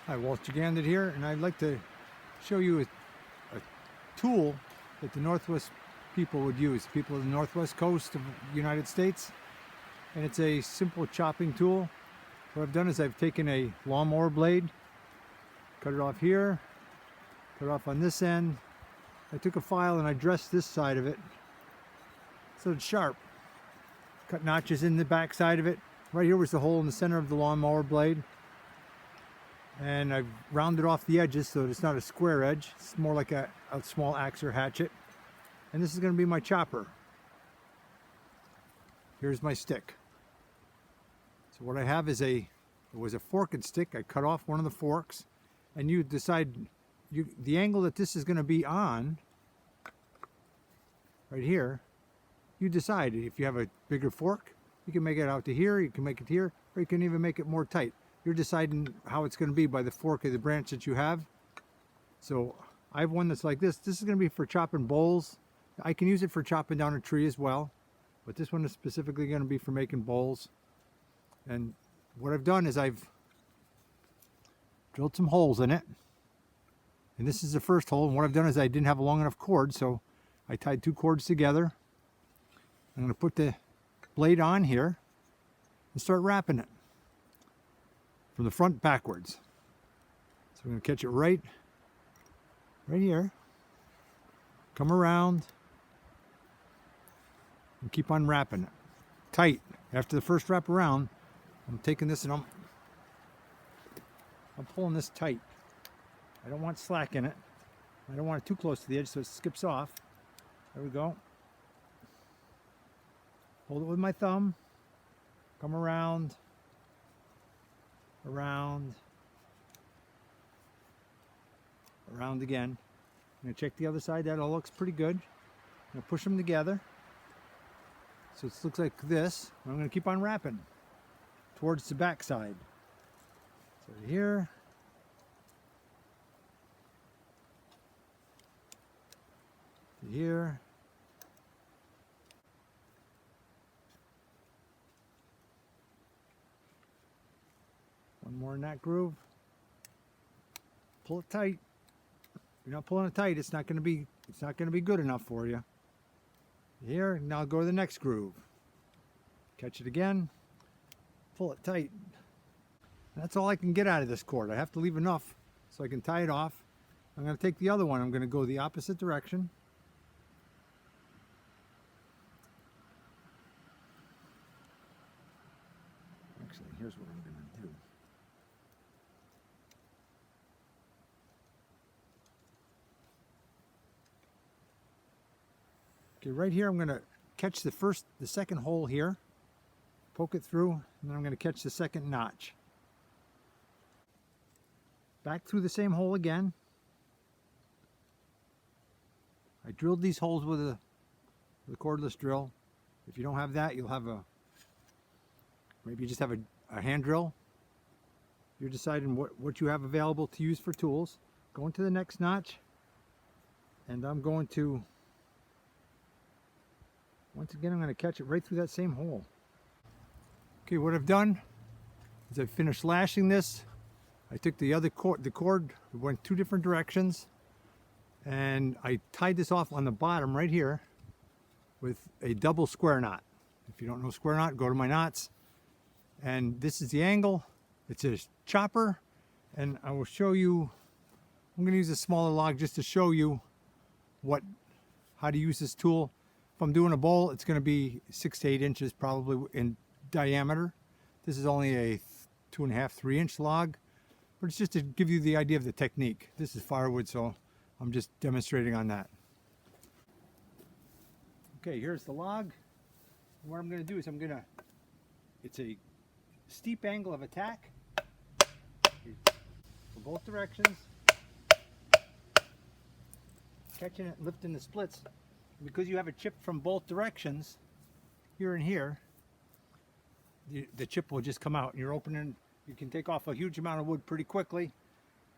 Hi, Walter Gandit here, and I'd like to show you a tool that the Northwest people would use, people of the Northwest coast of the United States. And it's a simple chopping tool. What I've done is I've taken a lawnmower blade, cut it off here, cut it off on this end. I took a file and I dressed this side of it so it's sharp. Cut notches in the back side of it. Right here was the hole in the center of the lawnmower blade. And I've rounded off the edges so it's not a square edge. It's more like a small axe or hatchet. And this is going to be my chopper. Here's my stick. So what I have is it was a fork and stick. I cut off one of the forks, and you decide the angle that this is going to be on, right here. You decide. If you have a bigger fork, you can make it out to here, you can make it here, or you can even make it more tight. You're deciding how it's going to be by the fork of the branch that you have. So I have one that's like this. This is going to be for chopping bowls. I can use it for chopping down a tree as well, but this one is specifically going to be for making bowls. And what I've done is I've drilled some holes in it. And this is the first hole. And what I've done is I didn't have a long enough cord, so I tied two cords together. I'm going to put the blade on here and start wrapping it from the front backwards. So we're going to catch it right here, come around, and keep on wrapping it tight. After the first wrap around, I'm taking this and I'm pulling this tight. I don't want slack in it. I don't want it too close to the edge so it skips off. There we go. Hold it with my thumb, come around, around again. I'm going to check the other side. That all looks pretty good. I'm going to push them together so it looks like this. I'm going to keep on wrapping towards the back side. So here, to here, one more in that groove. Pull it tight. If you're not pulling it tight, it's not going to be good enough for you. Here, now go to the next groove. Catch it again. Pull it tight. That's all I can get out of this cord. I have to leave enough so I can tie it off. I'm going to take the other one. I'm going to go the opposite direction. Actually, here's what I'm going to do. Okay, right here I'm going to catch the second hole here, poke it through, and then I'm going to catch the second notch. Back through the same hole again. I drilled these holes with a cordless drill. If you don't have that, you'll have maybe you just have a hand drill. You're deciding what you have available to use for tools. Going to the next notch, and I'm going to, once again, I'm going to catch it right through that same hole. Okay, what I've done is I finished lashing this. I took the cord went two different directions, and I tied this off on the bottom right here with a double square knot. If you don't know square knot, go to my knots. And this is the angle. It's a chopper, and I will show you. I'm going to use a smaller log just to show you how to use this tool. If I'm doing a bowl, it's going to be 6 to 8 inches probably in diameter. This is only a 2.5, 3 inch log, but it's just to give you the idea of the technique. This is firewood, so I'm just demonstrating on that. Okay, here's the log. What I'm going to do is it's a steep angle of attack for both directions. Catching it, lifting the splits. Because you have a chip from both directions, here and here, the chip will just come out, and you're opening. You can take off a huge amount of wood pretty quickly.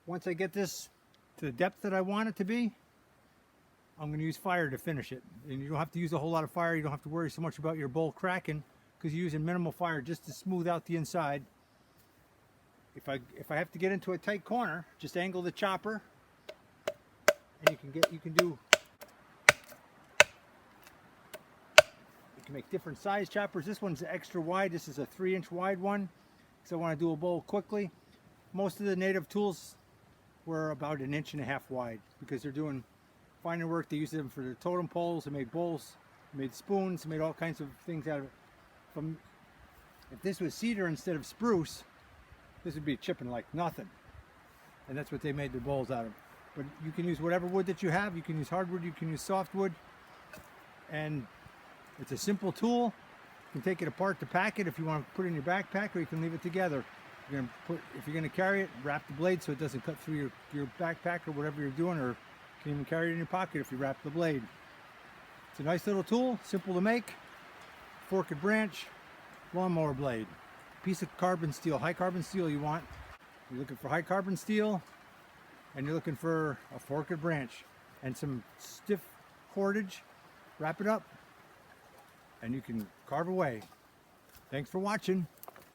Once I get this to the depth that I want it to be, I'm going to use fire to finish it. And you don't have to use a whole lot of fire. You don't have to worry so much about your bowl cracking because you're using minimal fire just to smooth out the inside. if I have to get into a tight corner, just angle the chopper, and you can make different size choppers. This one's extra wide. This is a 3-inch wide one, because I want to do a bowl quickly. Most of the native tools were about 1.5 inches wide, because they're doing finer work. They use them for the totem poles. They made bowls, they made spoons, they made all kinds of things out of it. If this was cedar instead of spruce, this would be chipping like nothing. And that's what they made their bowls out of. But you can use whatever wood that you have. You can use hardwood, you can use softwood. And it's a simple tool. You can take it apart to pack it if you want to put it in your backpack, or you can leave it together. If you're going to carry it, wrap the blade so it doesn't cut through your backpack or whatever you're doing, or you can even carry it in your pocket if you wrap the blade. It's a nice little tool, simple to make. Forked branch, lawnmower blade. Piece of carbon steel, high carbon steel you want. You're looking for high carbon steel, and you're looking for a forked branch and some stiff cordage. Wrap it up, and you can carve away. Thanks for watching.